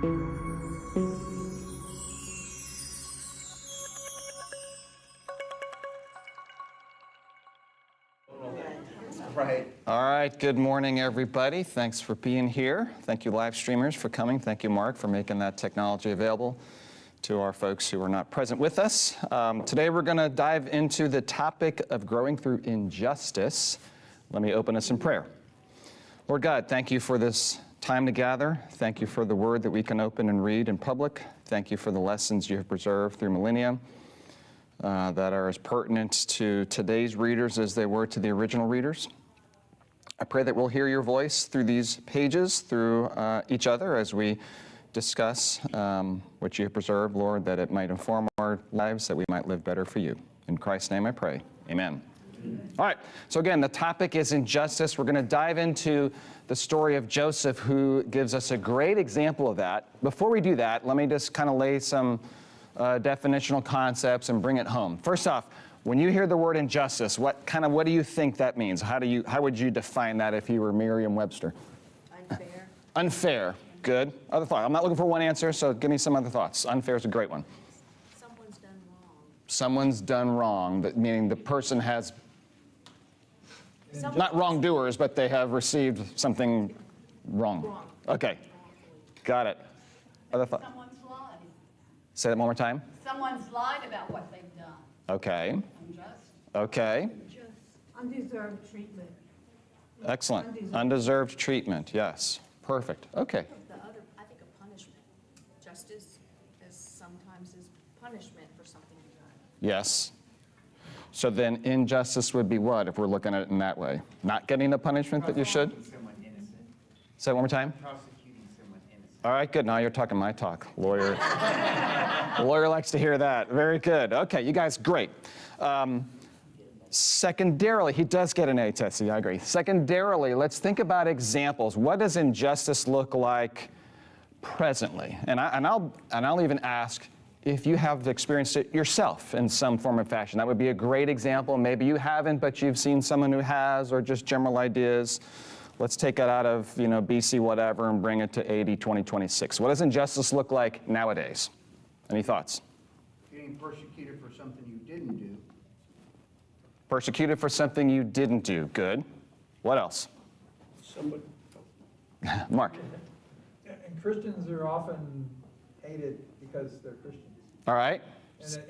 Right. All right, good morning, everybody. Thanks for being here. Thank you, live streamers, for coming. Thank you, Mark, for making that technology available to our folks who are not present with us. Today, we're going to dive into the topic of growing through injustice. Let me open us in prayer. Lord God, thank you for this time to gather. Thank you for the word that we can open and read in public. Thank you for the lessons you have preserved through millennia. That are as pertinent to today's readers as they were to the original readers. I pray that we'll hear your voice through these pages, through each other as we discuss what you have preserved, Lord, that it might inform our lives, that we might live better for you. In Christ's name I pray, amen. All right, so again, the topic is injustice. We're going to dive into the story of Joseph, who gives us a great example of that. Before we do that, let me just kind of lay some definitional concepts and bring it home. First off, when you hear the word injustice, what do you think that means? How would you define that if you were Merriam-Webster? Unfair. Unfair. Good. Other thought. I'm not looking for one answer, so give me some other thoughts. Unfair is a great one. Someone's done wrong. Someone's done wrong, meaning the person has, not wrongdoers, but they have received something wrong. Okay. Got it. Other thought. Someone's lied. Say that one more time. Someone's lied about what they've done. Okay. Unjust. Okay. Undeserved treatment. Excellent. Undeserved treatment. Yes. Perfect. Okay. I think a punishment. Justice is sometimes punishment for something you've done. Yes. So then injustice would be what if we're looking at it in that way? Not getting the punishment that you should? Say it one more time. Prosecuting someone innocent. All right, good. Now you're talking my talk. Lawyer. The lawyer likes to hear that. Very good. Okay, you guys, great. Secondarily, he does get an A, Tessie, I agree. Secondarily, let's think about examples. What does injustice look like presently? And I'll even ask if you have experienced it yourself in some form or fashion. That would be a great example. Maybe you haven't, but you've seen someone who has, or just general ideas. Let's take it out of BC whatever and bring it to AD 2026. What does injustice look like nowadays? Any thoughts? Getting persecuted for something you didn't do. Persecuted for something you didn't do. Good. What else? Somebody. Mark. And Christians are often hated because they're Christians. All right.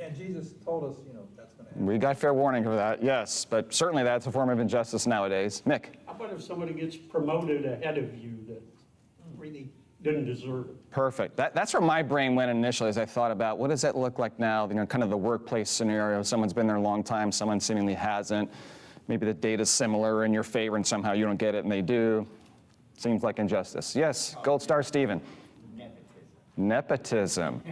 And Jesus told us, that's going to happen. We got fair warning for that, yes. But certainly that's a form of injustice nowadays. Mick. How about if somebody gets promoted ahead of you that really didn't deserve it? Perfect. That's where my brain went initially as I thought about what does that look like now, kind of the workplace scenario. Someone's been there a long time, someone seemingly hasn't. Maybe the data's similar in your favor and somehow you don't get it and they do. Seems like injustice. Yes, Gold Star Stephen. Nepotism.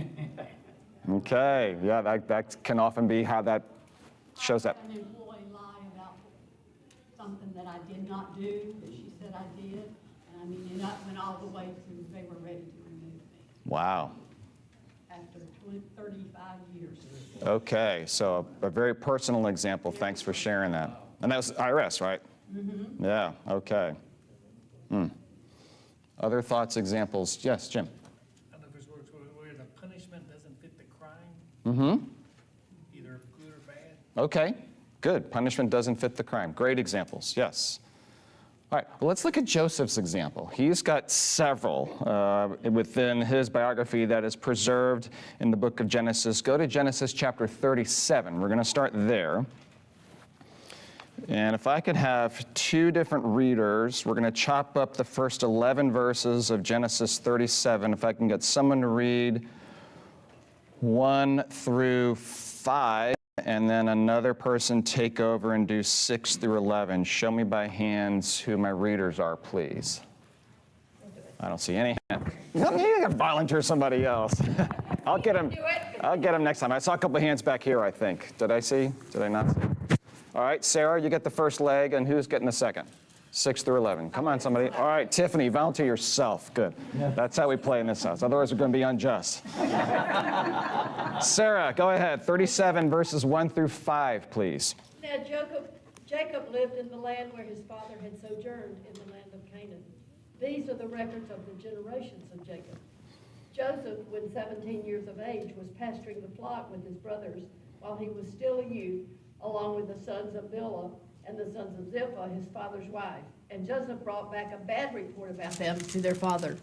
Okay, yeah, that can often be how that shows up. An employee lie about something that I did not do, that she said I did, and I mean, it went all the way to they were ready to remove me Wow. after 35 years. Okay, so a very personal example. Thanks for sharing that. And that was IRS, right? Mm-hmm. Yeah, okay. Other thoughts, examples? Yes, Jim. Where the punishment doesn't fit the crime, Mm-hmm. either good or bad. Okay, good. Punishment doesn't fit the crime. Great examples, yes. All right, well, let's look at Joseph's example. He's got several within his biography that is preserved in the book of Genesis. Go to Genesis chapter 37. We're going to start there. And if I could have two different readers, we're going to chop up the first 11 verses of Genesis 37. If I can get someone to read 1 through 5, and then another person take over and do 6 through 11. Show me by hands who my readers are, please. I don't see any hands. You can volunteer somebody else. I'll get them next time. I saw a couple of hands back here, I think. Did I see? Did I not see? All right, Sarah, you get the first leg, and who's getting the second? 6 through 11. Come on, somebody. All right, Tiffany, volunteer yourself. Good. That's how we play in this house. Otherwise, we're going to be unjust. Sarah, go ahead. 37 verses 1 through 5, please. Now Jacob lived in the land where his father had sojourned in the land of Canaan. These are the records of the generations of Jacob. Joseph, when 17 years of age, was pasturing the flock with his brothers while he was still a youth, along with the sons of Bilhah and the sons of Zilpah, his father's wife. And Joseph brought back a bad report about them to their father.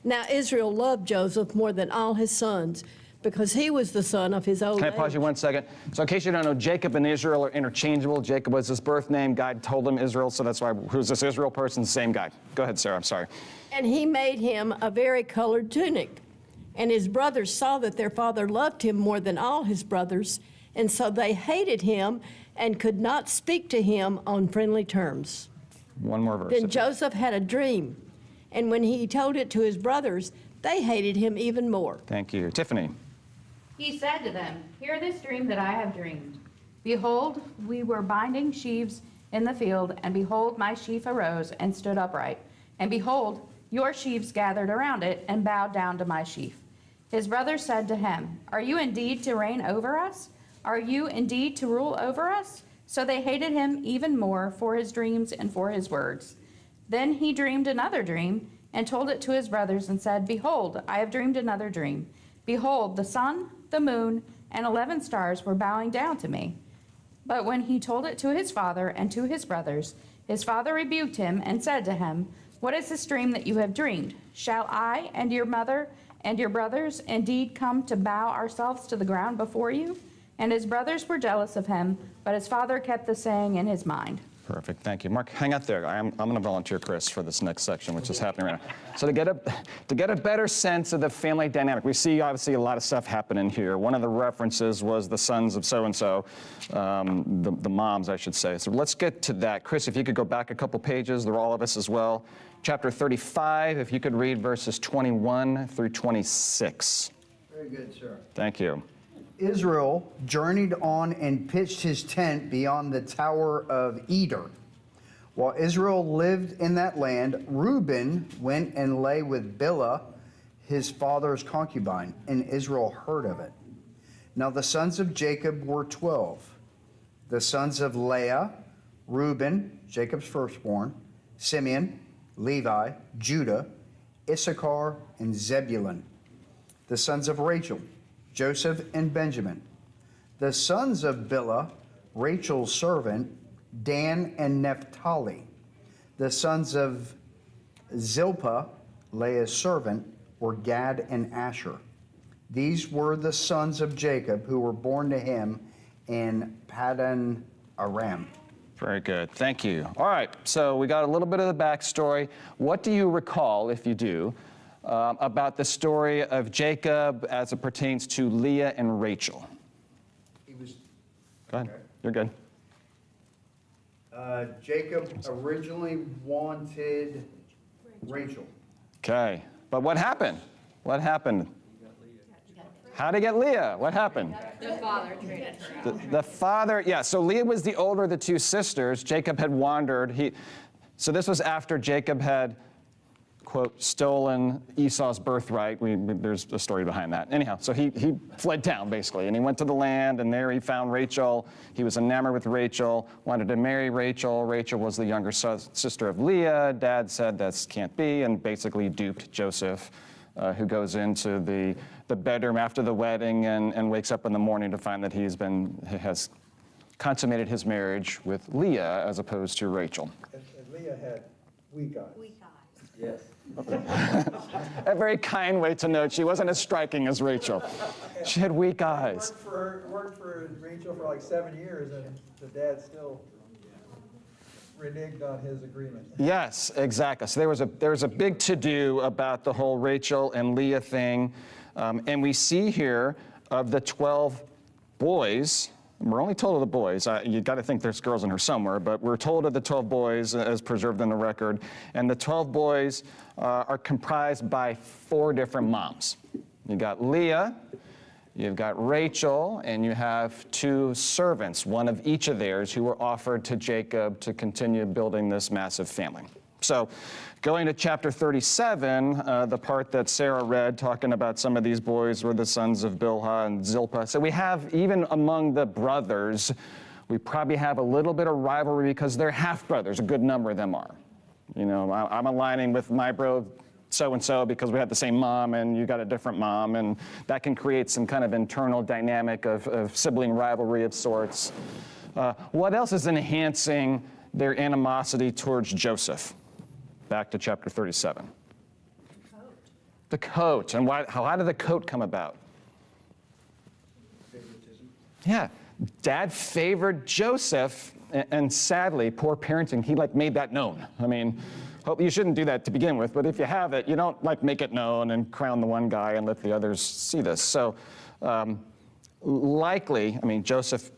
Now Israel loved Joseph more than all his sons, because he was the son of his old Can I age. pause you 1 second? So in case you don't know, Jacob and Israel are interchangeable. Jacob was his birth name. God told him Israel, so that's why, who's this Israel person? Same guy. Go ahead, Sarah, I'm sorry. And he made him a vari-colored tunic. And his brothers saw that their father loved him more than all his brothers, and so they hated him and could not speak to him on friendly terms. One more verse. Then Joseph had a dream, and when he told it to his brothers, they hated him even more. Thank you. Tiffany. He said to them, "Hear this dream that I have dreamed. Behold, we were binding sheaves in the field, and behold, my sheaf arose and stood upright. And behold, your sheaves gathered around it and bowed down to my sheaf." His brothers said to him, "Are you indeed to reign over us? Are you indeed to rule over us?" So they hated him even more for his dreams and for his words. Then he dreamed another dream and told it to his brothers and said, "Behold, I have dreamed another dream. Behold, the sun, the moon, and 11 stars were bowing down to me." But when he told it to his father and to his brothers, his father rebuked him and said to him, "What is this dream that you have dreamed? Shall I and your mother and your brothers indeed come to bow ourselves to the ground before you?" And his brothers were jealous of him, but his father kept the saying in his mind. Perfect, thank you. Mark, hang out there. I'm going to volunteer Chris for this next section, which is happening right now. So to get a better sense of the family dynamic, we see obviously a lot of stuff happening here. One of the references was the sons of so-and-so, the moms, I should say. So let's get to that. Chris, if you could go back a couple pages, they're all of us as well. Chapter 35, if you could read verses 21 through 26. Very good, sir. Thank you. Israel journeyed on and pitched his tent beyond the Tower of Eder. While Israel lived in that land, Reuben went and lay with Bilhah, his father's concubine, and Israel heard of it. Now the sons of Jacob were 12. The sons of Leah, Reuben, Jacob's firstborn, Simeon, Levi, Judah, Issachar, and Zebulun. The sons of Rachel, Joseph and Benjamin. The sons of Bilhah, Rachel's servant, Dan and Naphtali. The sons of Zilpah, Leah's servant, were Gad and Asher. These were the sons of Jacob who were born to him in Paddan Aram. Very good, thank you. All right, so we got a little bit of the backstory. What do you recall, if you do, about the story of Jacob as it pertains to Leah and Rachel? He was, Go ahead, Okay. you're good. Jacob originally wanted Rachel. Okay, but what happened? What happened? How to get Leah? What happened? The father traded her out. The father, yeah, so Leah was the older of the two sisters. Jacob had wandered. So this was after Jacob had, quote, stolen Esau's birthright. There's a story behind that. Anyhow, so he fled town, basically, and he went to the land, and there he found Rachel. He was enamored with Rachel, wanted to marry Rachel. Rachel was the younger sister of Leah. Dad said that can't be, and basically duped Joseph, who goes into the bedroom after the wedding and wakes up in the morning to find that he has consummated his marriage with Leah as opposed to Rachel. And Leah had weak eyes. Weak eyes. Yes. A very kind way to note she wasn't as striking as Rachel. She had weak eyes. Worked for Rachel for like 7 years, and the dad still reneged on his agreement. Yes, exactly. So there was a big to-do about the whole Rachel and Leah thing. And we see here of the 12 boys, and we're only told of the boys. You got to think there's girls in here somewhere, but we're told of the 12 boys as preserved in the record. And the 12 boys are comprised by 4 different moms. You got Leah, you've got Rachel, and you have 2 servants, one of each of theirs, who were offered to Jacob to continue building this massive family. So going to chapter 37, the part that Sarah read, talking about some of these boys were the sons of Bilhah and Zilpah. So we have, even among the brothers, we probably have a little bit of rivalry because they're half-brothers. A good number of them are. You know, I'm aligning with my bro so-and-so because we had the same mom and you got a different mom, and that can create some kind of internal dynamic of sibling rivalry of sorts. What else is enhancing their animosity towards Joseph? Back to chapter 37. The coat. And how did the coat come about? Favoritism. Yeah, Dad favored Joseph, and sadly, poor parenting, he made that known. I mean, you shouldn't do that to begin with, but if you have it, you don't make it known and crown the one guy and let the others see this. So likely, Joseph,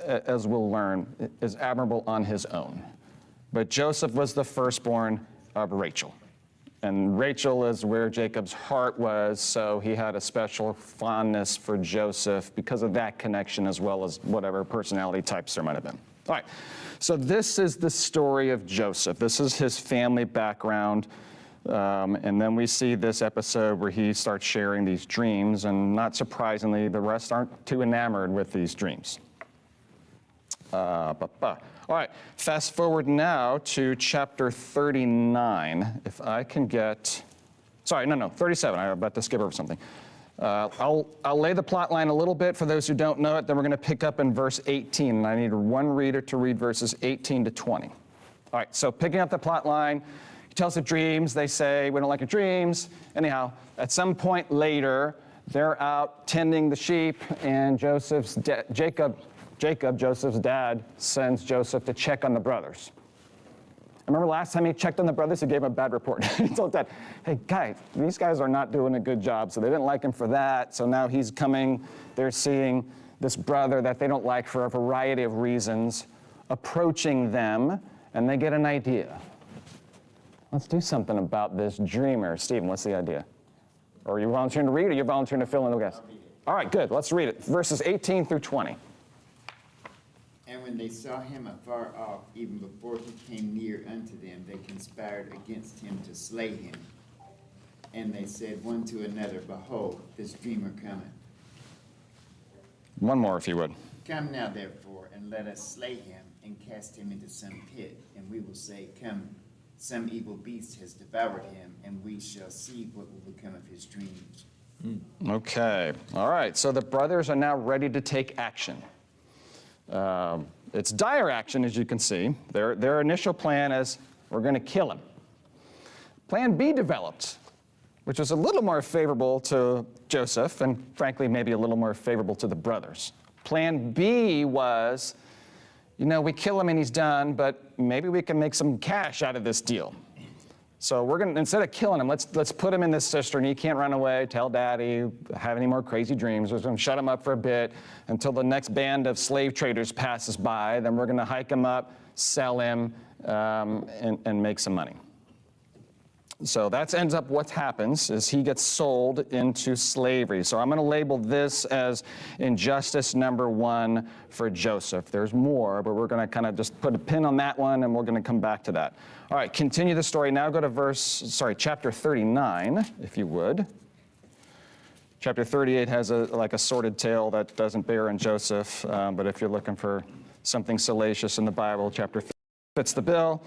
as we'll learn, is admirable on his own. But Joseph was the firstborn of Rachel. And Rachel is where Jacob's heart was, so he had a special fondness for Joseph because of that connection, as well as whatever personality types there might have been. All right, so this is the story of Joseph. This is his family background. And then we see this episode where he starts sharing these dreams, and not surprisingly, the rest aren't too enamored with these dreams. All right, fast forward now to chapter 39. If I can get, 37. I'm about to skip over something. I'll lay the plot line a little bit for those who don't know it. Then we're going to pick up in verse 18. And I need one reader to read verses 18 to 20. All right, so picking up the plot line, he tells the dreams. They say, we don't like your dreams. Anyhow, at some point later, they're out tending the sheep, and Jacob, Joseph's dad, sends Joseph to check on the brothers. I remember last time he checked on the brothers, he gave him a bad report. He told Dad, hey, guys, these guys are not doing a good job, so they didn't like him for that. So now he's coming, they're seeing this brother that they don't like for a variety of reasons, approaching them, and they get an idea. Let's do something about this dreamer. Stephen, what's the idea? Or are you volunteering to read, or are you volunteering to fill in the guess? All right, good, let's read it. Verses 18 through 20. And when they saw him afar off, even before he came near unto them, they conspired against him to slay him. And they said one to another, behold, this dreamer cometh. One more, if you would. Come now, therefore, and let us slay him, and cast him into some pit. And we will say, come, some evil beast has devoured him, and we shall see what will become of his dreams. Okay, all right, so the brothers are now ready to take action. It's dire action, as you can see. Their initial plan is, we're going to kill him. Plan B developed, which was a little more favorable to Joseph, and frankly, maybe a little more favorable to the brothers. Plan B was, we kill him and he's done, but maybe we can make some cash out of this deal. So we're going to, instead of killing him, let's put him in this cistern. He can't run away, tell Daddy, have any more crazy dreams. We're going to shut him up for a bit until the next band of slave traders passes by. Then we're going to hike him up, sell him, and make some money. So that ends up what happens is he gets sold into slavery. So I'm going to label this as injustice number 1 for Joseph. There's more, but we're going to kind of just put a pin on that one, and we're going to come back to that. All right, continue the story. Now go to chapter 39, if you would. Chapter 38 has a sordid tale that doesn't bear on Joseph, but if you're looking for something salacious in the Bible, chapter 30 fits the bill.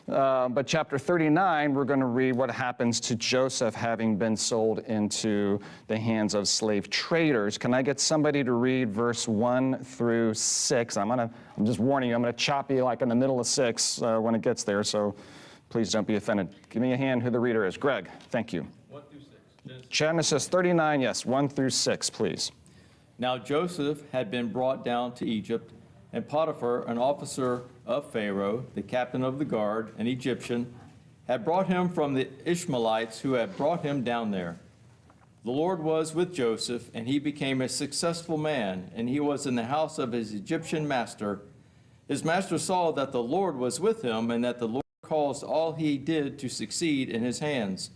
But chapter 39, we're going to read what happens to Joseph having been sold into the hands of slave traders. Can I get somebody to read verse 1 through 6? I'm just warning you, I'm going to chop you in the middle of 6 when it gets there, so please don't be offended. Give me a hand who the reader is. Greg, thank you. 1 through 6. Genesis 39, yes, 1 through 6, please. Now Joseph had been brought down to Egypt, and Potiphar, an officer of Pharaoh, the captain of the guard, an Egyptian, had brought him from the Ishmaelites who had brought him down there. The Lord was with Joseph, and he became a successful man, and he was in the house of his Egyptian master. His master saw that the Lord was with him, and that the Lord caused all he did to succeed in his hands.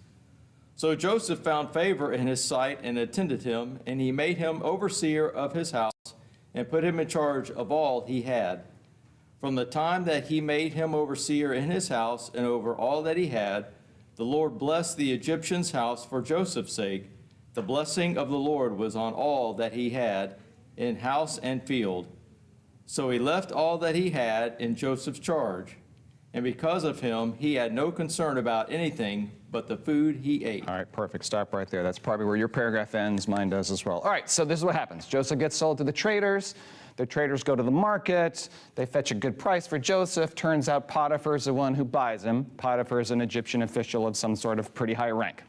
So Joseph found favor in his sight and attended him, and he made him overseer of his house, and put him in charge of all he had. From the time that he made him overseer in his house and over all that he had, the Lord blessed the Egyptian's house for Joseph's sake. The blessing of the Lord was on all that he had in house and field. So he left all that he had in Joseph's charge. and because of him, he had no concern about anything but the food he ate. All right, perfect. Stop right there. That's probably where your paragraph ends. Mine does as well. All right, so this is what happens. Joseph gets sold to the traders. The traders go to the market. They fetch a good price for Joseph. Turns out Potiphar is the one who buys him. Potiphar is an Egyptian official of some sort of pretty high rank.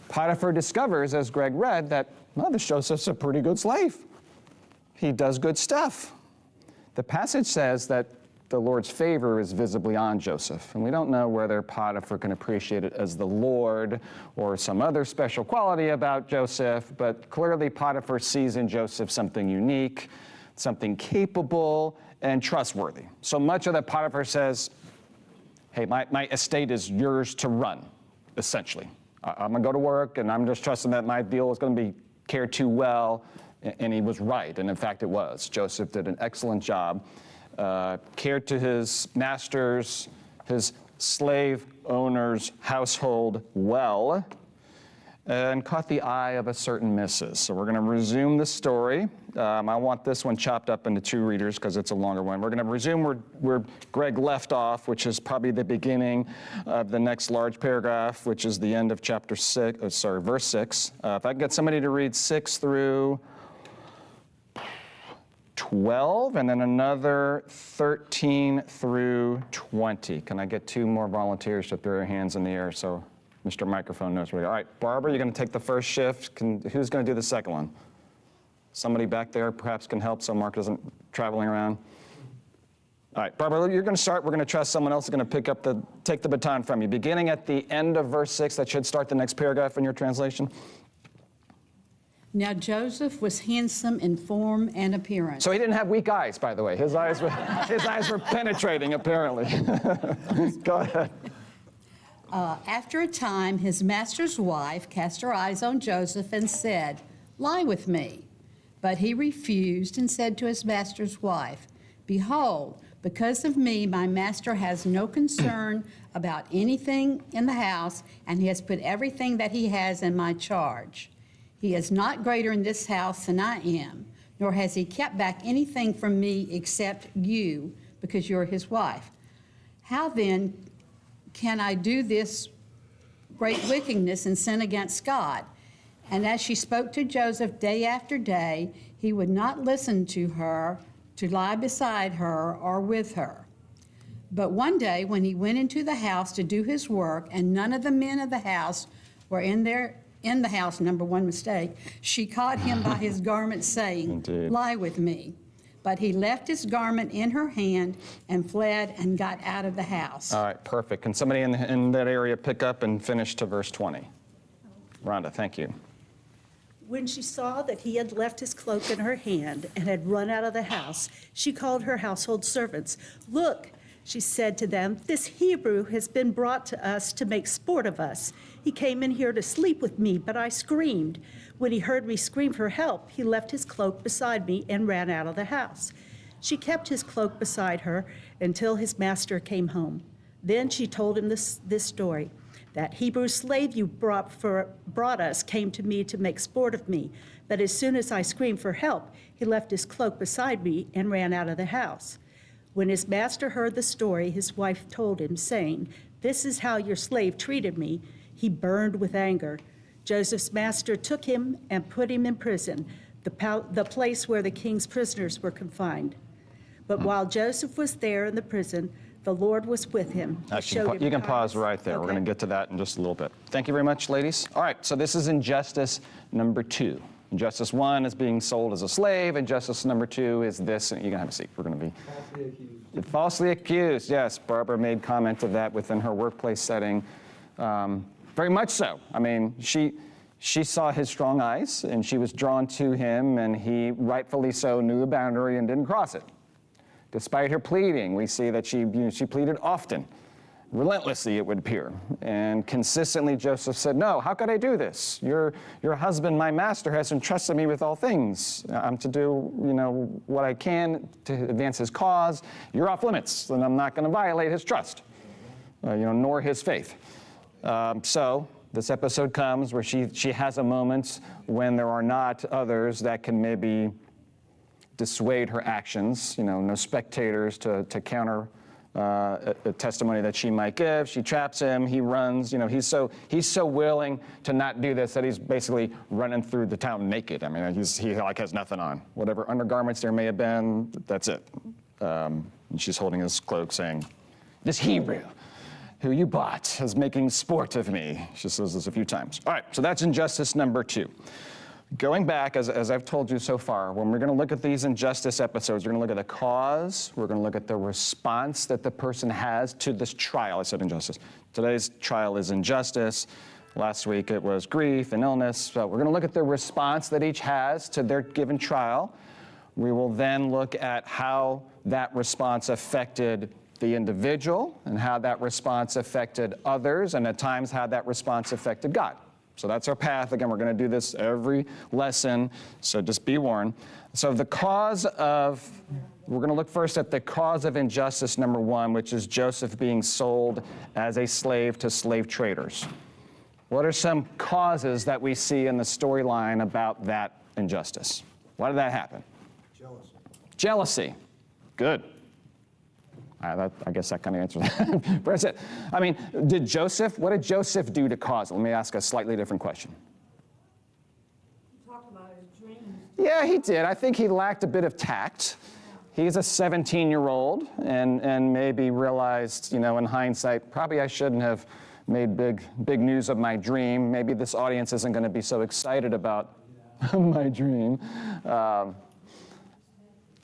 Potiphar discovers, as Greg read, that, well, this Joseph's a pretty good slave. He does good stuff. The passage says that the Lord's favor is visibly on Joseph. And we don't know whether Potiphar can appreciate it as the Lord or some other special quality about Joseph, but clearly Potiphar sees in Joseph something unique, something capable and trustworthy. So much of that Potiphar says, hey, my estate is yours to run, essentially. I'm gonna go to work and I'm just trusting that my deal is gonna be cared to well, and he was right, and in fact it was. Joseph did an excellent job. Cared to his masters, his slave owner's household well, and caught the eye of a certain missus. So we're going to resume the story. I want this one chopped up into two readers because it's a longer one. We're going to resume where Greg left off, which is probably the beginning of the next large paragraph, which is the end of chapter 6, verse 6. If I can get somebody to read 6 through 12, and then another 13 through 20. Can I get 2 more volunteers to throw their hands in the air so Mr. Microphone knows where we are? All right, Barbara, you're going to take the first shift. Who's going to do the second one? Somebody back there perhaps can help so Mark isn't traveling around. All right, Barbara, you're going to start. We're going to trust someone else is going to take the baton from you. Beginning at the end of verse 6, that should start the next paragraph in your translation. Now Joseph was handsome in form and appearance. So he didn't have weak eyes, by the way. His eyes were penetrating, apparently. Go ahead. After a time, his master's wife cast her eyes on Joseph and said, "Lie with me." But he refused and said to his master's wife, "Behold, because of me, my master has no concern about anything in the house, and he has put everything that he has in my charge. He is not greater in this house than I am, nor has he kept back anything from me except you, because you're his wife. How then can I do this great wickedness and sin against God?" And as she spoke to Joseph day after day, he would not listen to her, to lie beside her or with her. But one day when he went into the house to do his work, and none of the men of the house were in the house, number one mistake, she caught him by his garment, saying, Indeed. "Lie with me." But he left his garment in her hand and fled and got out of the house. All right, perfect. Can somebody in that area pick up and finish to verse 20? Rhonda, thank you. When she saw that he had left his cloak in her hand and had run out of the house, she called her household servants. "Look," she said to them, "this Hebrew has been brought to us to make sport of us. He came in here to sleep with me, but I screamed. When he heard me scream for help, he left his cloak beside me and ran out of the house." She kept his cloak beside her until his master came home. Then she told him this story. "That Hebrew slave you brought us came to me to make sport of me, but as soon as I screamed for help, he left his cloak beside me and ran out of the house." When his master heard the story, his wife told him, saying, "This is how your slave treated me." He burned with anger. Joseph's master took him and put him in prison, the place where the king's prisoners were confined. But while Joseph was there in the prison, the Lord was with him. He showed him You can pause kindness. right there. We're Okay. going to get to that in just a little bit. Thank you very much, ladies. All right, so this is injustice number 2. Injustice 1 is being sold as a slave. Injustice number 2 is this. You can have a seat. We're going to be Falsely accused. falsely accused. Yes, Barbara made comment of that within her workplace setting. Very much so. I mean, she saw his strong eyes, and she was drawn to him, and he, rightfully so, knew a boundary and didn't cross it. Despite her pleading, we see that she pleaded often, relentlessly, it would appear. And consistently, Joseph said, "No, how could I do this? Your husband, my master, has entrusted me with all things. I'm to do, what I can to advance his cause. You're off limits, and I'm not going to violate his trust, nor his faith." So this episode comes where she has a moment when there are not others that can maybe dissuade her actions, no spectators to counter a testimony that she might give. She traps him. He runs. You know, he's so willing to not do this that he's basically running through the town naked. I mean, he like has nothing on. Whatever undergarments there may have been, that's it. And she's holding his cloak, saying, "This Hebrew who you bought is making sport of me." She says this a few times. All right, so that's injustice number 2. Going back, as I've told you so far, when we're going to look at these injustice episodes, we're going to look at the cause, we're going to look at the response that the person has to this trial. I said injustice. Today's trial is injustice. Last week it was grief and illness. So we're going to look at the response that each has to their given trial. We will then look at how that response affected the individual and how that response affected others, and at times how that response affected God. So that's our path. Again, we're going to do this every lesson, so just be warned. So we're going to look first at the cause of injustice number 1, which is Joseph being sold as a slave to slave traders. What are some causes that we see in the storyline about that injustice? Why did that happen? Jealousy. Good. I guess that kind of answers that. But that's it. I mean, what did Joseph do to cause it? Let me ask a slightly different question. You talked about his dreams. Yeah, he did. I think he lacked a bit of tact. He's a 17-year-old and maybe realized, you know, in hindsight, probably I shouldn't have made big news of my dream. Maybe this audience isn't going to be so excited about my dream.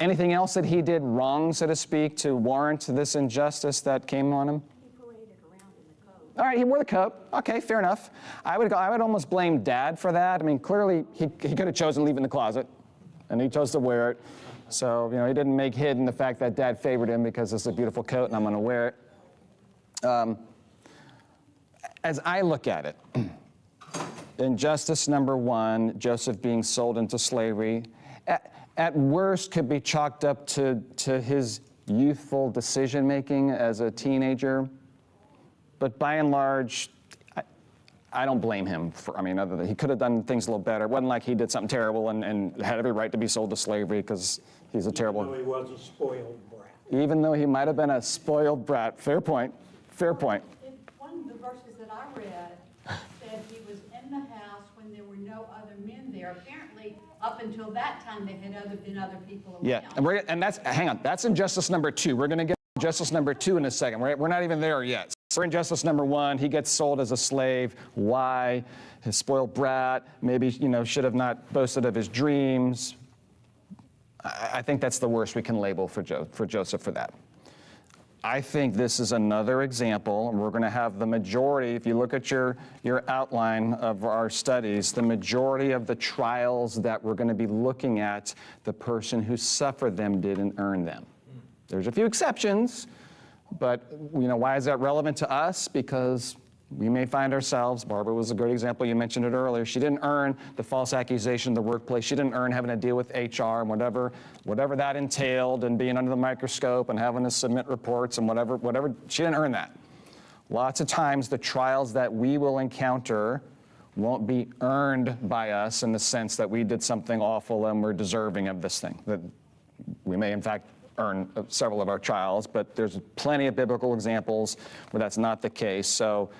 Anything else that he did wrong, so to speak, to warrant this injustice that came on him? He paraded around in the coat. All right, he wore the coat. Okay, fair enough. I would almost blame Dad for that. I mean, clearly he could have chosen to leave it in the closet, and he chose to wear it. So, you know, he didn't make hidden the fact that Dad favored him because it's a beautiful coat and I'm going to wear it. As I look at it, injustice number 1, Joseph being sold into slavery, at worst could be chalked up to his youthful decision-making as a teenager. But by and large, I don't blame him for, other than he could have done things a little better. It wasn't like he did something terrible and had every right to be sold to slavery because he's a terrible... Even though he was a spoiled brat. Even though he might have been a spoiled brat. Fair point. Fair point. One of the verses that I read said he was in the house when there were no other men there. Apparently, up until that time, there had been other people around. Yeah, and that's injustice number 2. We're going to get injustice number 2 in a second. We're not even there yet. So we're injustice number 1. He gets sold as a slave. Why? His spoiled brat. Maybe, should have not boasted of his dreams. I think that's the worst we can label for Joseph for that. I think this is another example, and we're going to have the majority, if you look at your outline of our studies, the majority of the trials that we're going to be looking at, the person who suffered them didn't earn them. There's a few exceptions, but why is that relevant to us? Because we may find ourselves, Barbara was a great example, you mentioned it earlier, she didn't earn the false accusation in the workplace, she didn't earn having to deal with HR and whatever that entailed and being under the microscope and having to submit reports and whatever, she didn't earn that. Lots of times the trials that we will encounter won't be earned by us in the sense that we did something awful and we're deserving of this thing. That we may in fact earn several of our trials, but there's plenty of biblical examples where that's not the case. So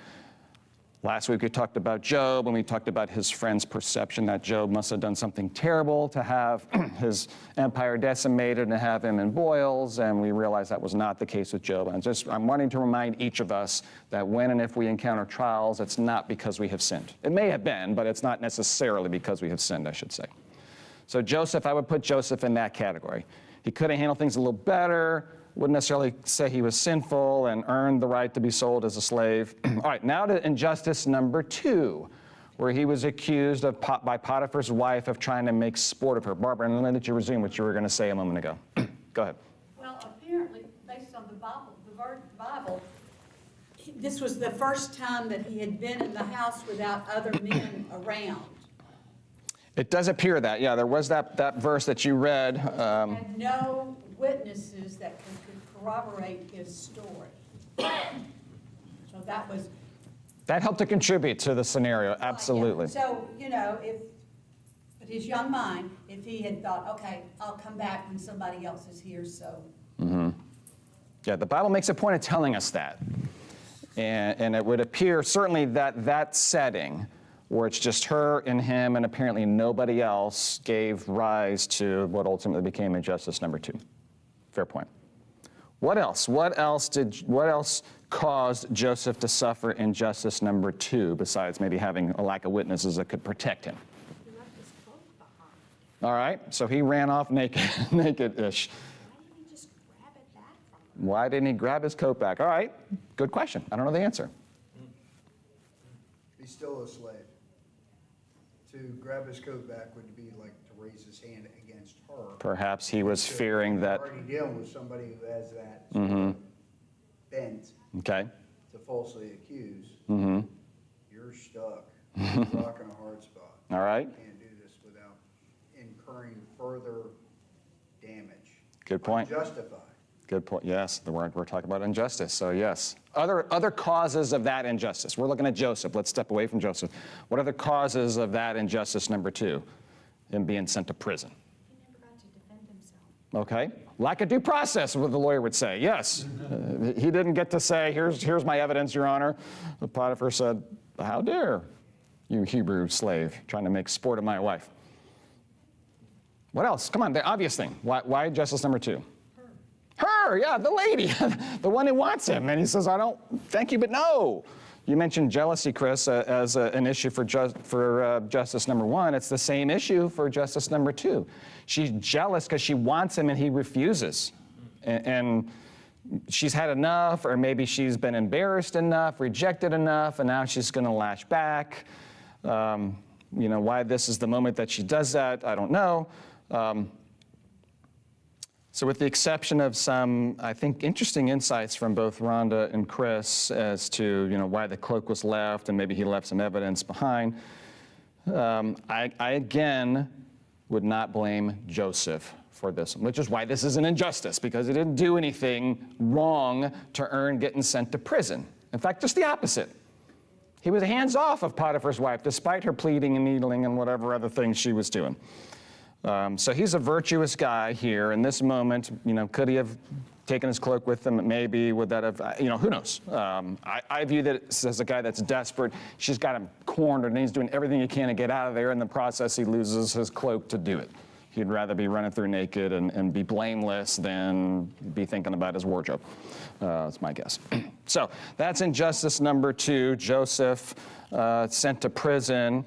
last week we talked about Job, and we talked about his friend's perception that Job must have done something terrible to have his empire decimated and to have him in boils, and we realized that was not the case with Job. And I'm wanting to remind each of us that when and if we encounter trials, it's not because we have sinned. It may have been, but it's not necessarily because we have sinned, I should say. So Joseph, I would put Joseph in that category. He could have handled things a little better, wouldn't necessarily say he was sinful and earned the right to be sold as a slave. All right, now to injustice number 2, where he was accused by Potiphar's wife of trying to make sport of her. Barbara, and let me let you resume what you were going to say a moment ago. Go ahead. Well, apparently, based on the Bible, this was the first time that he had been in the house without other men around. It does appear that, yeah, there was that verse that you read. Had no witnesses that could corroborate his story. So that helped to contribute to the scenario, absolutely. So, but his young mind, if he had thought, okay, I'll come back when somebody else is here, so. Yeah, the Bible makes a point of telling us that. And it would appear certainly that that setting, where it's just her and him and apparently nobody else, gave rise to what ultimately became injustice number 2. Fair point. What else? What else caused Joseph to suffer injustice number 2, besides maybe having a lack of witnesses that could protect him? He left his cloak behind. All right, so he ran off naked, naked-ish. Why didn't he just grab it back from him? Why didn't he grab his coat back? All right, good question. I don't know the answer. He's still a slave. To grab his coat back would be like to raise his hand against her. Perhaps he was fearing that. Already dealing with somebody who has that sort of bent Okay. to falsely accuse. Mm-hmm. You're stuck. You're rocking a hard spot. All right. You can't do this without incurring further damage. Good point. Justified. Good point. Yes, we're talking about injustice. So yes, other causes of that injustice. We're looking at Joseph. Let's step away from Joseph. What are the causes of that injustice number 2? Him being sent to prison. He never got to defend himself. Okay. Lack of due process, what the lawyer would say. Yes. He didn't get to say, here's my evidence, Your Honor. Potiphar said, how dare you Hebrew slave trying to make sport of my wife. What else? Come on, the obvious thing. Why injustice number 2? Her, yeah, the lady, the one who wants him. And he says, I don't, thank you, but no. You mentioned jealousy, Chris, as an issue for justice number 1. It's the same issue for justice number 2. She's jealous because she wants him and he refuses. And she's had enough, or maybe she's been embarrassed enough, rejected enough, and now she's going to lash back. You know, why this is the moment that she does that, I don't know. So with the exception of some, I think, interesting insights from both Rhonda and Chris as to, you know, why the cloak was left and maybe he left some evidence behind, I again would not blame Joseph for this, which is why this is an injustice, because he didn't do anything wrong to earn getting sent to prison. In fact, just the opposite. He was hands off of Potiphar's wife, despite her pleading and needling and whatever other things she was doing. So he's a virtuous guy here. In this moment, you know, could he have taken his cloak with him? Maybe. Would that have, you know, who knows? I view that as a guy that's desperate. She's got him cornered, and he's doing everything he can to get out of there. In the process, he loses his cloak to do it. He'd rather be running through naked and be blameless than be thinking about his wardrobe. That's my guess. So that's injustice number 2. Joseph sent to prison.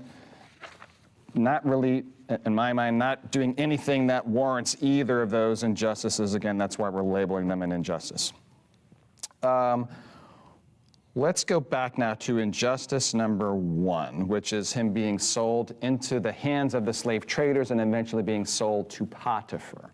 Not really, in my mind, not doing anything that warrants either of those injustices. Again, that's why we're labeling them an injustice. Let's go back now to injustice number 1, which is him being sold into the hands of the slave traders and eventually being sold to Potiphar.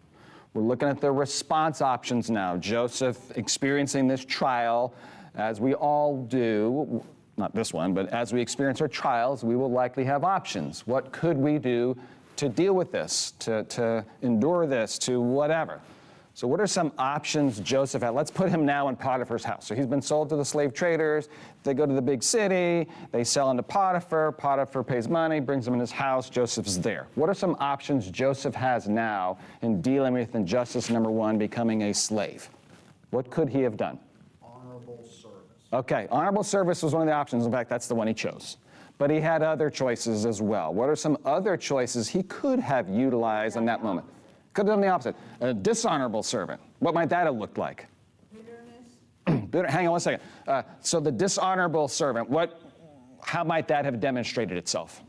We're looking at the response options now. Joseph experiencing this trial, as we all do. Not this one, but as we experience our trials, we will likely have options. What could we do to deal with this, to endure this, to whatever? So what are some options Joseph had? Let's put him now in Potiphar's house. So he's been sold to the slave traders. They go to the big city. They sell him to Potiphar. Potiphar pays money, brings him in his house. Joseph's there. What are some options Joseph has now in dealing with injustice number 1, becoming a slave? What could he have done? Honorable service. Okay, honorable service was one of the options. In fact, that's the one he chose. But he had other choices as well. What are some other choices he could have utilized in that moment? Could have done the opposite. A dishonorable servant. What might that have looked like? Bitterness. Hang on one second. So the dishonorable servant, how might that have demonstrated itself?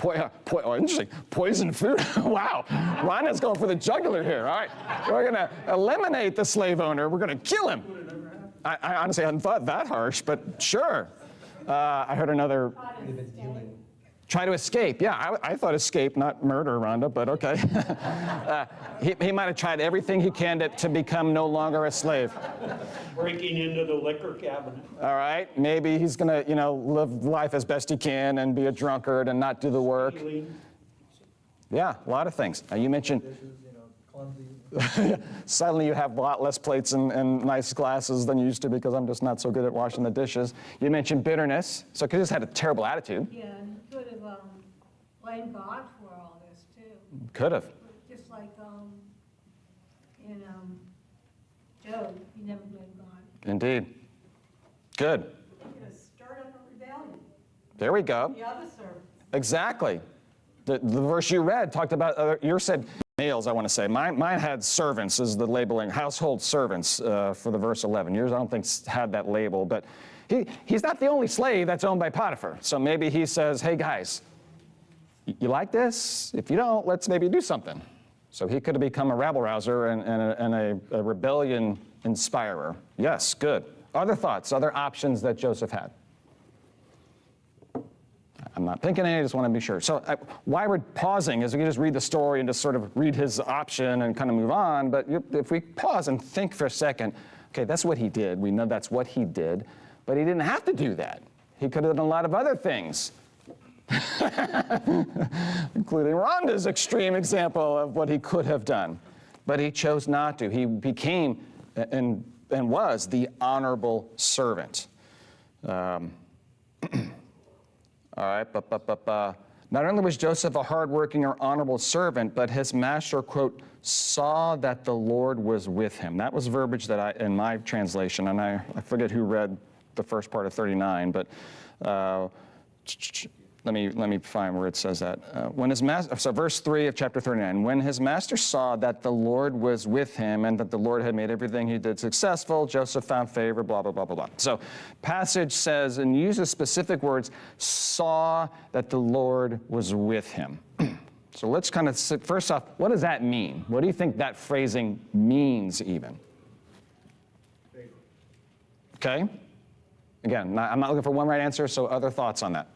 Interesting. Poison food? Wow. Rhonda's going for the jugular here. All right. We're going to eliminate the slave owner. We're going to kill him. I honestly hadn't thought that harsh, but sure. I heard another. Try to escape. Yeah, I thought escape, not murder, Rhonda, but okay. He might have tried everything he can to become no longer a slave. Breaking into the liquor cabinet. All right, maybe he's gonna, you know, live life as best he can and be a drunkard and not do the work. Stealing. Yeah, a lot of things. You mentioned, Dishes, you know, clumsy. suddenly you have a lot less plates and nice glasses than you used to because I'm just not so good at washing the dishes. You mentioned bitterness, so he just had a terrible attitude. Yeah, and he could have blamed God for all this too. Could have. Just like Job, he never blamed God. Indeed. Good. He stirred up a rebellion. There we go. The other servants. Exactly. The verse you read talked about other, yours said males, I want to say. Mine had servants as the labeling, household servants for the verse 11. Yours I don't think had that label, but he's not the only slave that's owned by Potiphar. So maybe he says, hey guys, you like this? If you don't, let's maybe do something. So he could have become a rabble-rouser and a rebellion inspirer. Yes, good. Other thoughts, other options that Joseph had? I'm not thinking any, I just want to be sure. So why we're pausing is we can just read the story and just sort of read his option and kind of move on. But if we pause and think for a second, okay, that's what he did. We know that's what he did. But he didn't have to do that. He could have done a lot of other things, including Rhonda's extreme example of what he could have done. But he chose not to. He became and was the honorable servant. All right, not only was Joseph a hardworking or honorable servant, but his master, quote, saw that the Lord was with him. That was verbiage that in my translation, and I forget who read the first part of 39, but let me find where it says that. When his master, so verse 3 of chapter 39, when his master saw that the Lord was with him and that the Lord had made everything he did successful, Joseph found favor, blah, blah, blah, blah, blah. So passage says, and uses specific words, saw that the Lord was with him. So let's kind of, first off, what does that mean? What do you think that phrasing means even? Okay? Again, I'm not looking for one right answer, so other thoughts on that?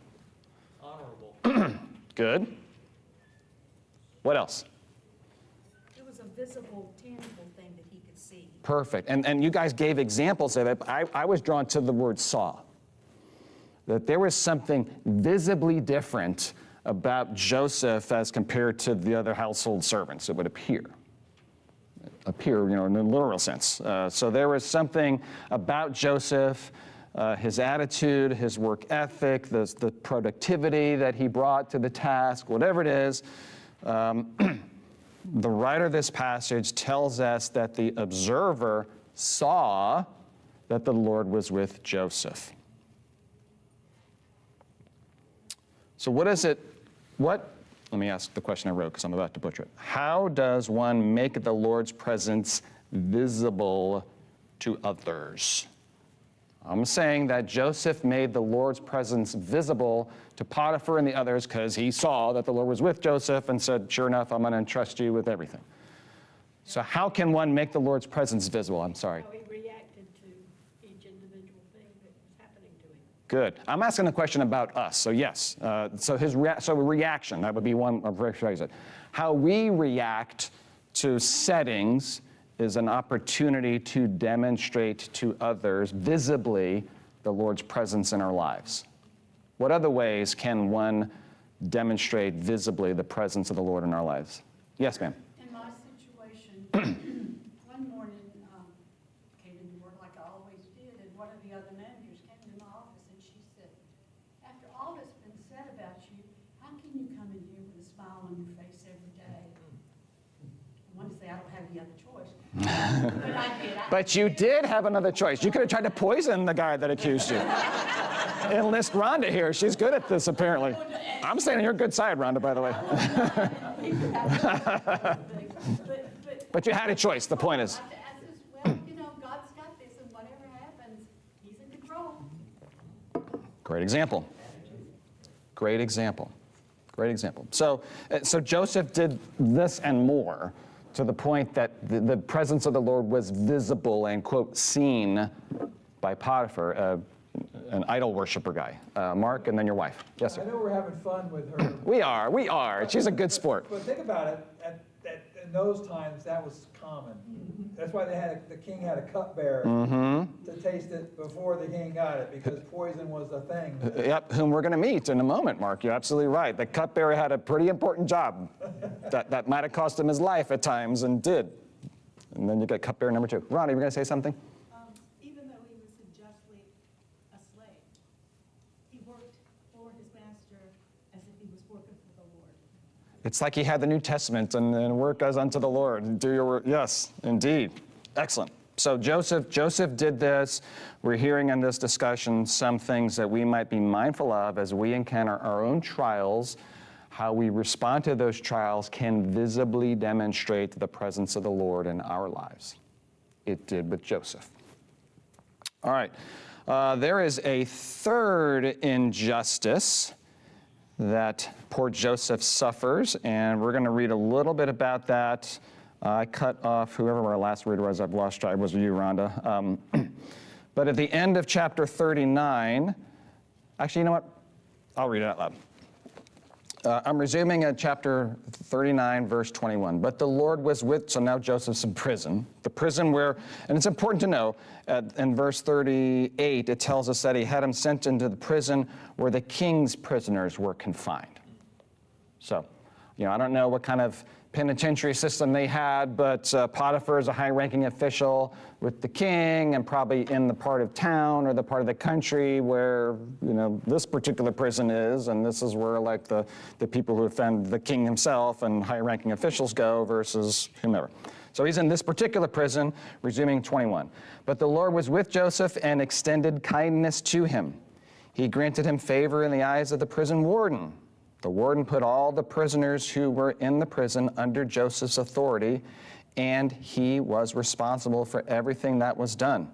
Good. What else? It was a visible, tangible thing that he could see. Perfect. And you guys gave examples of it. I was drawn to the word saw. That there was something visibly different about Joseph as compared to the other household servants, it would appear. Appear, in the literal sense. So there was something about Joseph, his attitude, his work ethic, the productivity that he brought to the task, whatever it is. The writer of this passage tells us that the observer saw that the Lord was with Joseph. So let me ask the question I wrote because I'm about to butcher it. How does one make the Lord's presence visible to others? I'm saying that Joseph made the Lord's presence visible to Potiphar and the others because he saw that the Lord was with Joseph and said, sure enough, I'm going to entrust you with everything. So how can one make the Lord's presence visible? I'm sorry. How he reacted to each individual thing that was happening to him. Good. I'm asking a question about us. So yes. So reaction, that would be one of it. How we react to settings is an opportunity to demonstrate to others visibly the Lord's presence in our lives. What other ways can one demonstrate visibly the presence of the Lord in our lives? Yes, ma'am. In my situation, one morning, came into work like I always did, and one of the other managers came into my office and she said, after all that's been said about you, how can you come in here with a smile on your face every day? I want to say I don't have any other choice. But I did. But you did have another choice. You could have tried to poison the guy that accused you. Enlist Rhonda here. She's good at this, apparently. I'm staying on your good side, Rhonda, by the way. But you had a choice, the point is. I says, well, God's got this, and whatever happens, he's in control. Great example. Great example. Great example. So Joseph did this and more to the point that the presence of the Lord was visible and, quote, seen by Potiphar, an idol worshiper guy. Mark, and then your wife. Yes, sir. I know we're having fun with her. We are. She's a good sport. But think about it, in those times, that was common. That's why the king had a cupbearer to taste it before the king got it, because poison was a thing. Yep, whom we're going to meet in a moment, Mark. You're absolutely right. The cupbearer had a pretty important job that might have cost him his life at times, and did. And then you get cupbearer number 2. Ronnie, you were going to say something? Even though he was unjustly a slave, he worked for his master as if he was working for the Lord. It's like he had the New Testament and work as unto the Lord. And do your work. Yes, indeed. Excellent. So Joseph did this. We're hearing in this discussion some things that we might be mindful of as we encounter our own trials. How we respond to those trials can visibly demonstrate the presence of the Lord in our lives. It did with Joseph. All right, there is a third injustice that poor Joseph suffers, and we're going to read a little bit about that. I cut off whoever our last reader was. I've lost track. Was it you, Rhonda? But at the end of chapter 39, actually, you know what? I'll read it out loud. I'm resuming at chapter 39, verse 21. But the Lord was with, so now Joseph's in prison. The prison where, and it's important to know, in verse 38, it tells us that he had him sent into the prison where the king's prisoners were confined. So, I don't know what kind of penitentiary system they had, but Potiphar is a high-ranking official with the king and probably in the part of town or the part of the country where, this particular prison is, and this is where, like, the people who offend the king himself and high-ranking officials go versus whomever. So he's in this particular prison, resuming 21. But the Lord was with Joseph and extended kindness to him. He granted him favor in the eyes of the prison warden. The warden put all the prisoners who were in the prison under Joseph's authority, and he was responsible for everything that was done.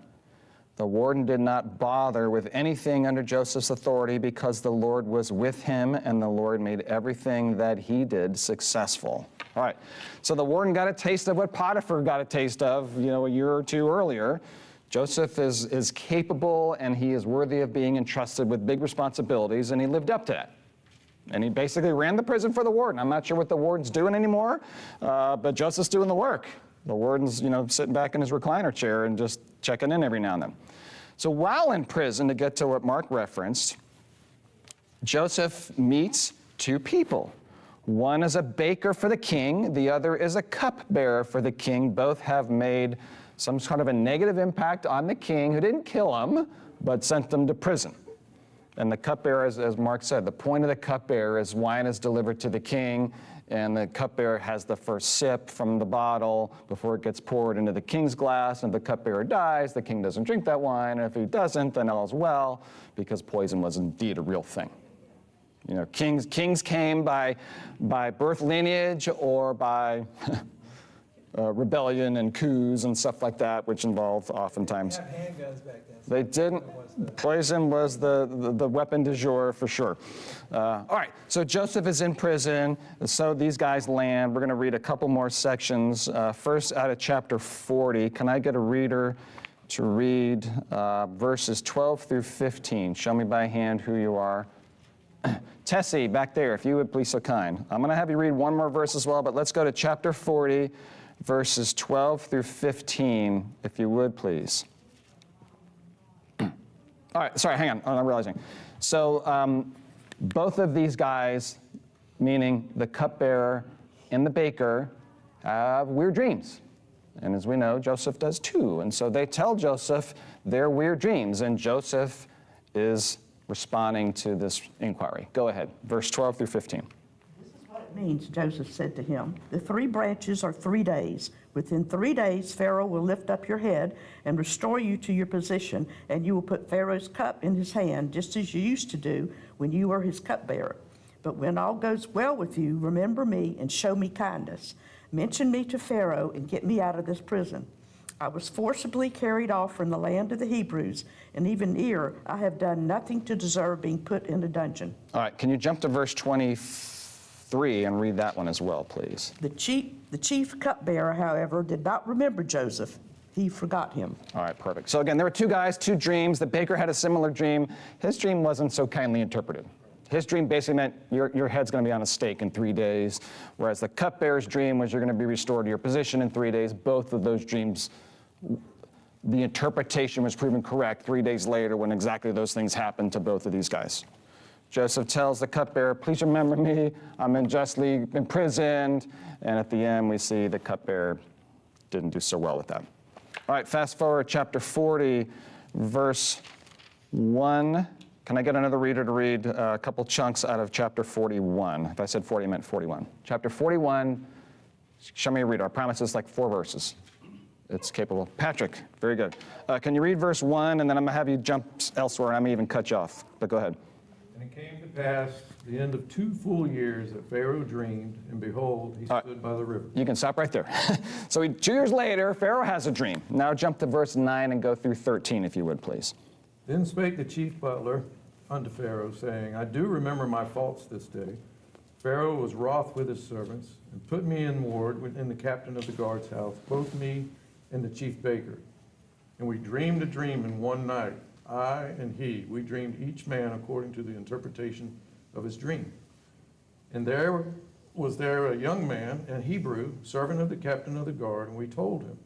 The warden did not bother with anything under Joseph's authority because the Lord was with him, and the Lord made everything that he did successful. All right, so the warden got a taste of what Potiphar got a taste of, a year or two earlier. Joseph is capable, and he is worthy of being entrusted with big responsibilities, and he lived up to that. And he basically ran the prison for the warden. I'm not sure what the warden's doing anymore, but Joseph's doing the work. The warden's, sitting back in his recliner chair and just checking in every now and then. So while in prison, to get to what Mark referenced, Joseph meets two people. One is a baker for the king. The other is a cupbearer for the king. Both have made some sort of a negative impact on the king, who didn't kill him, but sent him to prison. And the cupbearer, as Mark said, the point of the cupbearer is wine is delivered to the king, and the cupbearer has the first sip from the bottle before it gets poured into the king's glass. And if the cupbearer dies, the king doesn't drink that wine. And if he doesn't, then all is well, because poison was indeed a real thing. Kings came by birth lineage or by rebellion and coups and stuff like that, which involved oftentimes. They didn't have handguns back then. They didn't. Poison was the weapon du jour for sure. All right, so Joseph is in prison. So these guys land. We're going to read a couple more sections. First out of chapter 40. Can I get a reader to read verses 12 through 15? Show me by hand who you are. Tessie, back there, if you would please so kind. I'm going to have you read one more verse as well, but let's go to chapter 40, verses 12 through 15, if you would please. All right, sorry, hang on, I'm realizing. So both of these guys, meaning the cupbearer and the baker, have weird dreams. And as we know, Joseph does too. And so they tell Joseph their weird dreams, and Joseph is responding to this inquiry. Go ahead, verse 12 through 15. Means, Joseph said to him, the 3 branches are 3 days. Within 3 days, Pharaoh will lift up your head and restore you to your position, and you will put Pharaoh's cup in his hand, just as you used to do when you were his cupbearer. But when all goes well with you, remember me and show me kindness. Mention me to Pharaoh and get me out of this prison. I was forcibly carried off from the land of the Hebrews, and even here I have done nothing to deserve being put in a dungeon. All right, can you jump to verse 23 and read that one as well, please? The chief cupbearer, however, did not remember Joseph. He forgot him. All right, perfect. So again, there were two guys, two dreams. The baker had a similar dream. His dream wasn't so kindly interpreted. His dream basically meant your head's going to be on a stake in 3 days, whereas the cupbearer's dream was you're going to be restored to your position in 3 days. Both of those dreams, the interpretation was proven correct 3 days later when exactly those things happened to both of these guys. Joseph tells the cupbearer, please remember me, I'm unjustly imprisoned. And at the end, we see the cupbearer didn't do so well with that. All right, fast forward, chapter 40, verse 1. Can I get another reader to read a couple chunks out of chapter 41? If I said 40, I meant 41. Chapter 41, show me a reader. I promise it's like 4 verses. It's capable. Patrick, very good. Can you read verse 1, and then I'm going to have you jump elsewhere, and I may even cut you off. But go ahead. And it came to pass the end of 2 full years that Pharaoh dreamed, and behold, he stood by the river. You can stop right there. So 2 years later, Pharaoh has a dream. Now jump to verse 9 and go through 13, if you would, please. Then spake the chief butler unto Pharaoh, saying, I do remember my faults this day. Pharaoh was wroth with his servants, and put me in ward in the captain of the guard's house, both me and the chief baker. And we dreamed a dream in one night, I and he. We dreamed each man according to the interpretation of his dream. And there was a young man, a Hebrew, servant of the captain of the guard, and we told him.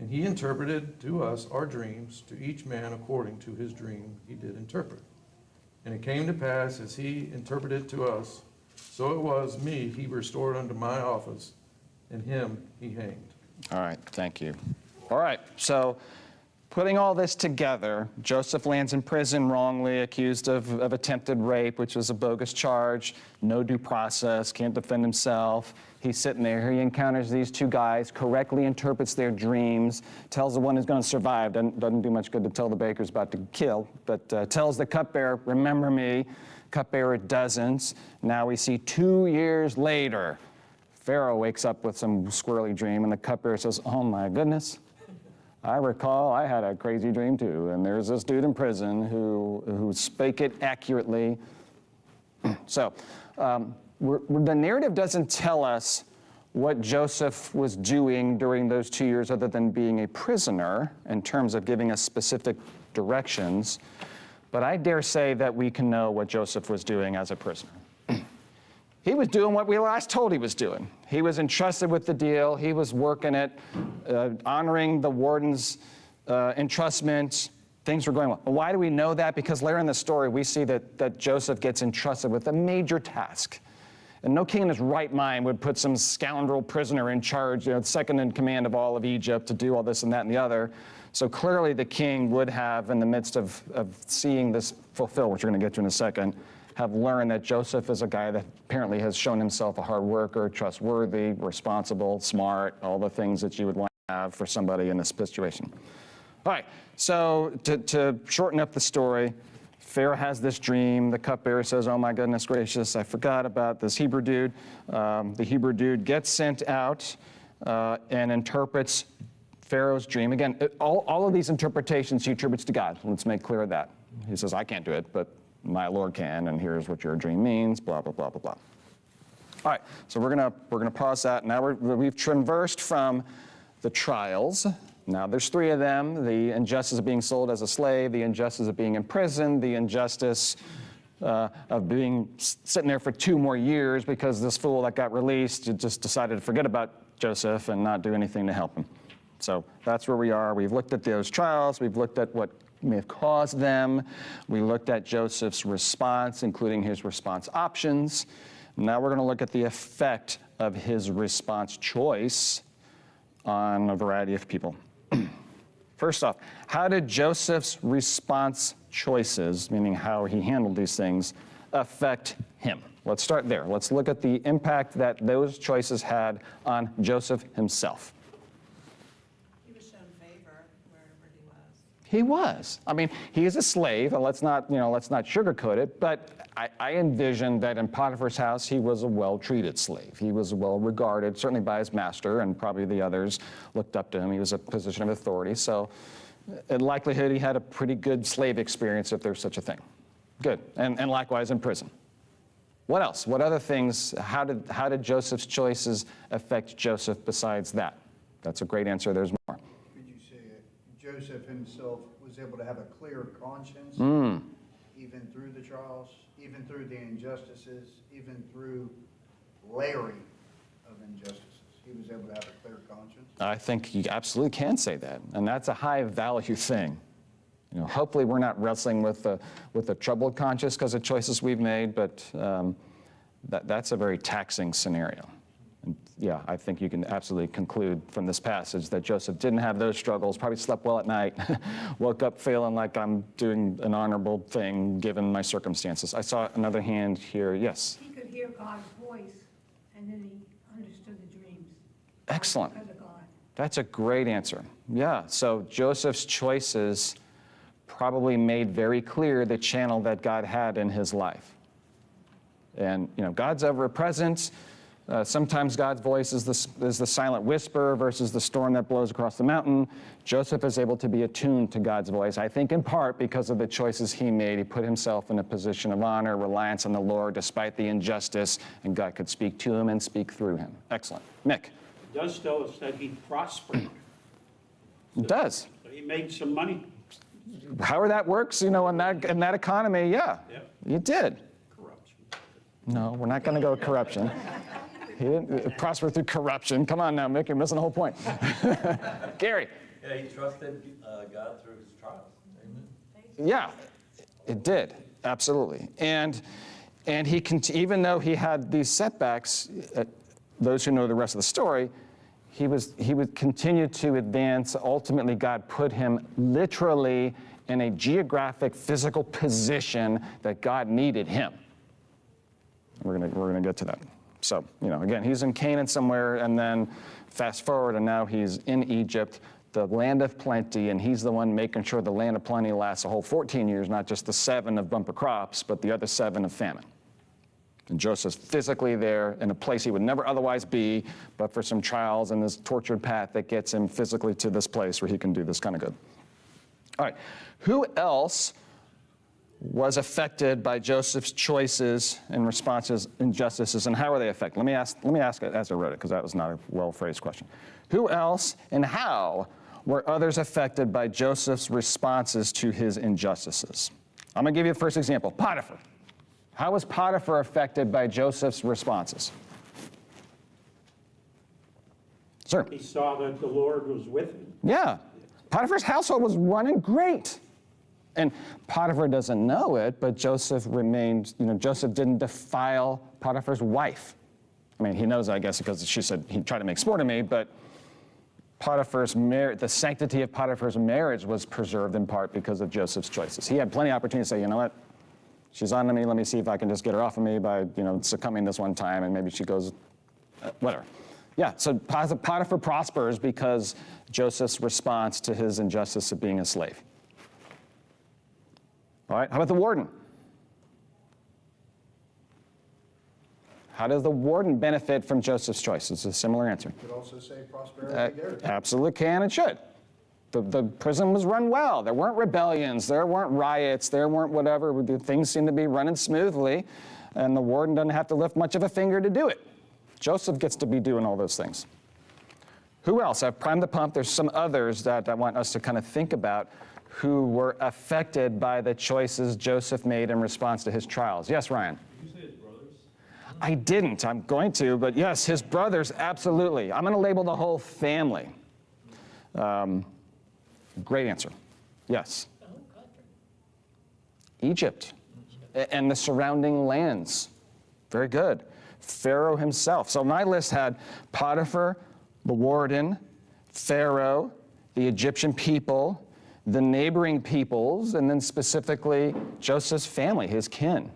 And he interpreted to us our dreams, to each man according to his dream he did interpret. And it came to pass, as he interpreted to us, so it was me he restored unto my office, and him he hanged. All right, thank you. All right, so putting all this together, Joseph lands in prison wrongly, accused of attempted rape, which was a bogus charge, no due process, can't defend himself. He's sitting there, he encounters these 2 guys, correctly interprets their dreams, tells the one who's going to survive, doesn't do much good to tell the baker's about to kill, but tells the cupbearer, remember me. Cupbearer doesn't. Now we see 2 years later, Pharaoh wakes up with some squirrely dream, and the cupbearer says, oh my goodness, I recall I had a crazy dream too, and there's this dude in prison who spake it accurately. So the narrative doesn't tell us what Joseph was doing during those 2 years other than being a prisoner in terms of giving us specific directions. But I dare say that we can know what Joseph was doing as a prisoner. He was doing what we last told he was doing. He was entrusted with the deal. He was working it, honoring the warden's entrustment. Things were going well. Why do we know that? Because later in the story, we see that Joseph gets entrusted with a major task. And no king in his right mind would put some scoundrel prisoner in charge, second in command of all of Egypt, to do all this and that and the other. So clearly the king would have, in the midst of seeing this fulfilled, which we're going to get to in a second, have learned that Joseph is a guy that apparently has shown himself a hard worker, trustworthy, responsible, smart, all the things that you would want to have for somebody in this situation. All right, so to shorten up the story, Pharaoh has this dream. The cupbearer says, oh my goodness gracious, I forgot about this Hebrew dude. The Hebrew dude gets sent out and interprets Pharaoh's dream. Again, all of these interpretations he attributes to God. Let's make clear that. He says, I can't do it, but my Lord can, and here's what your dream means, blah, blah, blah, blah, blah. All right, so we're gonna pause that. Now we've traversed from the trials. Now there's 3 of them: the injustice of being sold as a slave, the injustice of being imprisoned, the injustice of being sitting there for 2 more years because this fool that got released just decided to forget about Joseph and not do anything to help him. So that's where we are. We've looked at those trials. We've looked at what may have caused them. We looked at Joseph's response, including his response options. Now we're going to look at the effect of his response choice on a variety of people. First off, how did Joseph's response choices, meaning how he handled these things, affect him? Let's start there. Let's look at the impact that those choices had on Joseph himself. He was shown favor wherever he was. He was. I mean, he is a slave, and let's not sugarcoat it, but I envision that in Potiphar's house, he was a well-treated slave. He was well-regarded, certainly by his master, and probably the others looked up to him. He was a position of authority, so in likelihood, he had a pretty good slave experience, if there's such a thing. Good, and likewise in prison. What else? What other things, how did Joseph's choices affect Joseph besides that? That's a great answer, there's more. Could you say Joseph himself was able to have a clear conscience, even through the trials, even through the injustices, even through layering of injustices? He was able to have a clear conscience? I think you absolutely can say that, and that's a high-value thing. Hopefully we're not wrestling with a troubled conscience because of choices we've made, but that's a very taxing scenario. And yeah, I think you can absolutely conclude from this passage that Joseph didn't have those struggles, probably slept well at night, woke up feeling like I'm doing an honorable thing given my circumstances. I saw another hand here. Yes? He could hear God's voice, and then he understood the dreams. Excellent. Because of God. That's a great answer. Yeah, so Joseph's choices probably made very clear the channel that God had in his life. And, God's ever present. Sometimes God's voice is the silent whisper versus the storm that blows across the mountain. Joseph is able to be attuned to God's voice, I think in part because of the choices he made. He put himself in a position of honor, reliance on the Lord despite the injustice, and God could speak to him and speak through him. Excellent. Mick. It does tell us that he prospered. It does. So he made some money. However that works, in that economy, yeah, Yep. you did. Corruption. No, we're not going to go with corruption. He didn't prosper through corruption. Come on now, Mick, you're missing the whole point. Gary. Yeah, he trusted God through his trials. Yeah, it did, absolutely. And he even though he had these setbacks, those who know the rest of the story, he would continue to advance. Ultimately, God put him literally in a geographic, physical position that God needed him. We're gonna get to that. So, again, he's in Canaan somewhere, and then fast forward, and now he's in Egypt, the land of plenty, and he's the one making sure the land of plenty lasts a whole 14 years, not just the 7 of bumper crops, but the other 7 of famine. And Joseph's physically there in a place he would never otherwise be, but for some trials and this tortured path that gets him physically to this place where he can do this kind of good. All right, who else was affected by Joseph's choices and responses, injustices, and how are they affected? Let me ask it as I wrote it, because that was not a well-phrased question. Who else and how were others affected by Joseph's responses to his injustices? I'm going to give you the first example, Potiphar. How was Potiphar affected by Joseph's responses? Sir? He saw that the Lord was with him. Yeah. Potiphar's household was running great. And Potiphar doesn't know it, but Joseph remained, Joseph didn't defile Potiphar's wife. I mean, he knows, I guess, because she said he tried to make sport of me, but Potiphar's the sanctity of Potiphar's marriage was preserved in part because of Joseph's choices. He had plenty of opportunity to say, you know what, she's on to me, let me see if I can just get her off of me by, succumbing this one time, and maybe she goes, whatever. Yeah, so Potiphar prospers because Joseph's response to his injustice of being a slave. All right, how about the warden? How does the warden benefit from Joseph's choice? It's a similar answer. You could also say prosperity there. Absolutely can and should. The prison was run well. There weren't rebellions. There weren't riots. There weren't whatever. Things seemed to be running smoothly, and the warden doesn't have to lift much of a finger to do it. Joseph gets to be doing all those things. Who else? I've primed the pump. There's some others that I want us to kind of think about who were affected by the choices Joseph made in response to his trials. Yes, Ryan? Did you say his brothers? I didn't. I'm going to, but yes, his brothers, absolutely. I'm going to label the whole family. Great answer. Yes. Egypt and the surrounding lands. Very good. Pharaoh himself. So my list had Potiphar, the warden, Pharaoh, the Egyptian people, the neighboring peoples, and then specifically Joseph's family, his kin,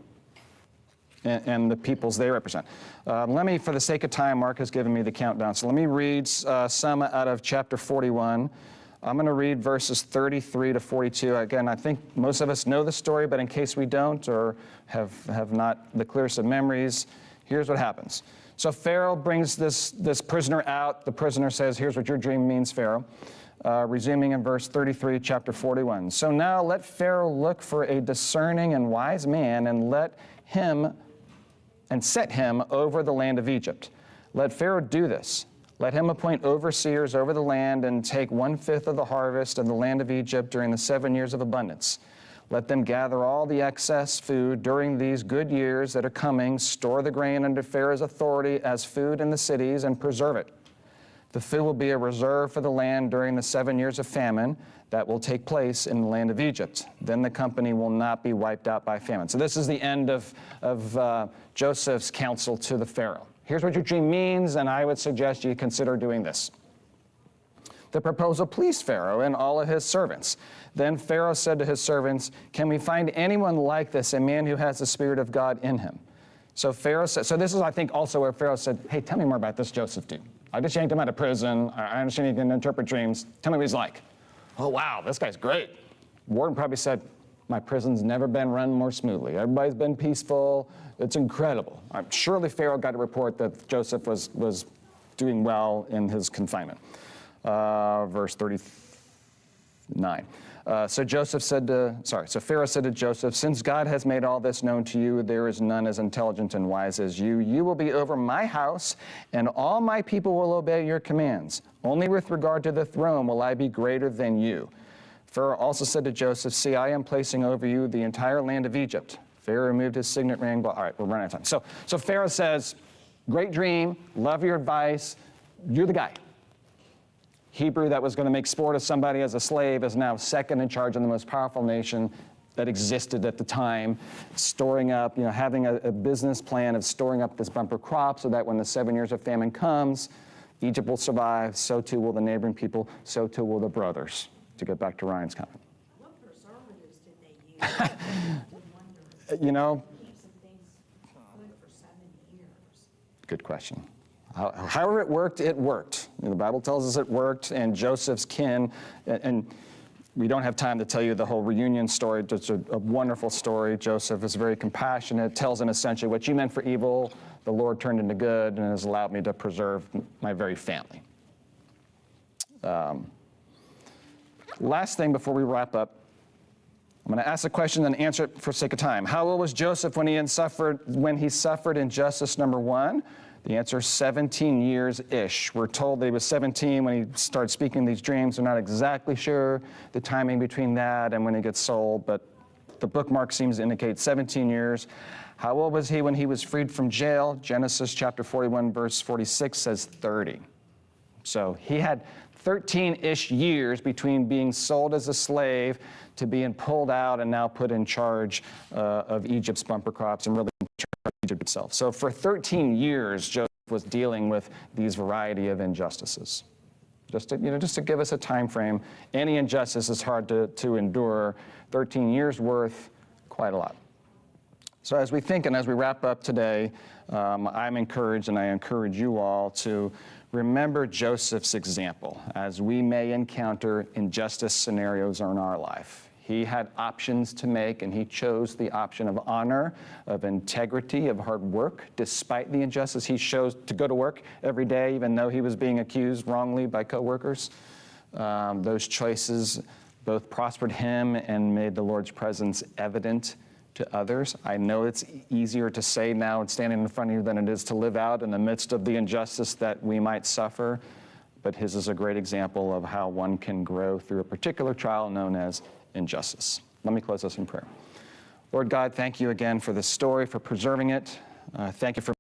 and the peoples they represent. Let me, for the sake of time, Mark has given me the countdown, so let me read some out of chapter 41. I'm going to read verses 33 to 42. Again, I think most of us know the story, but in case we don't or have not the clearest of memories, here's what happens. So Pharaoh brings this prisoner out. The prisoner says, here's what your dream means, Pharaoh. Resuming in verse 33, chapter 41. So now let Pharaoh look for a discerning and wise man and set him over the land of Egypt. Let Pharaoh do this. Let him appoint overseers over the land and take 1/5 of the harvest of the land of Egypt during the 7 years of abundance. Let them gather all the excess food during these good years that are coming, store the grain under Pharaoh's authority as food in the cities, and preserve it. The food will be a reserve for the land during the 7 years of famine that will take place in the land of Egypt. Then the company will not be wiped out by famine. So this is the end of Joseph's counsel to the Pharaoh. Here's what your dream means, and I would suggest you consider doing this. The proposal pleased Pharaoh and all of his servants. Then Pharaoh said to his servants, can we find anyone like this, a man who has the Spirit of God in him? So Pharaoh said, so this is, I think, also where Pharaoh said, hey, tell me more about this Joseph dude. I just yanked him out of prison. I understand he can interpret dreams. Tell me what he's like. Oh, wow, this guy's great. Warden probably said, my prison's never been run more smoothly. Everybody's been peaceful. It's incredible. Surely Pharaoh got a report that Joseph was doing well in his confinement. Verse 39. So Pharaoh said to Joseph, since God has made all this known to you, there is none as intelligent and wise as you. You will be over my house, and all my people will obey your commands. Only with regard to the throne will I be greater than you. Pharaoh also said to Joseph, see, I am placing over you the entire land of Egypt. Pharaoh removed his signet ring. All right, we're running out of time. So Pharaoh says, great dream, love your advice, you're the guy. Hebrew that was going to make sport of somebody as a slave is now second in charge of the most powerful nation that existed at the time, storing up, having a business plan of storing up this bumper crop so that when the 7 years of famine comes, Egypt will survive, so too will the neighboring people, so too will the brothers, to get back to Ryan's comment. What preservatives did they use? You know, Keep some things good for 7 years. good question. However it worked. The Bible tells us it worked, and Joseph's kin, and we don't have time to tell you the whole reunion story. It's a wonderful story. Joseph is very compassionate, tells him essentially what you meant for evil, the Lord turned into good, and has allowed me to preserve my very family. Last thing before we wrap up, I'm going to ask a question and answer it for sake of time. How old was Joseph when he suffered injustice number 1? The answer is 17 years-ish. We're told that he was 17 when he started speaking these dreams. We're not exactly sure the timing between that and when he gets sold, but the bookmark seems to indicate 17 years. How old was he when he was freed from jail? Genesis chapter 41, verse 46 says 30. So he had 13-ish years between being sold as a slave to being pulled out and now put in charge of Egypt's bumper crops and really in charge of Egypt itself. So for 13 years, Joseph was dealing with these variety of injustices. Just to give us a time frame, any injustice is hard to endure. 13 years worth, quite a lot. So as we think and as we wrap up today, I'm encouraged, and I encourage you all to remember Joseph's example as we may encounter injustice scenarios in our life. He had options to make, and he chose the option of honor, of integrity, of hard work. Despite the injustice, he chose to go to work every day, even though he was being accused wrongly by coworkers. Those choices both prospered him and made the Lord's presence evident to others. I know it's easier to say now standing in front of you than it is to live out in the midst of the injustice that we might suffer, but his is a great example of how one can grow through a particular trial known as injustice. Let me close this in prayer. Lord God, thank you again for this story, for preserving it. Thank you for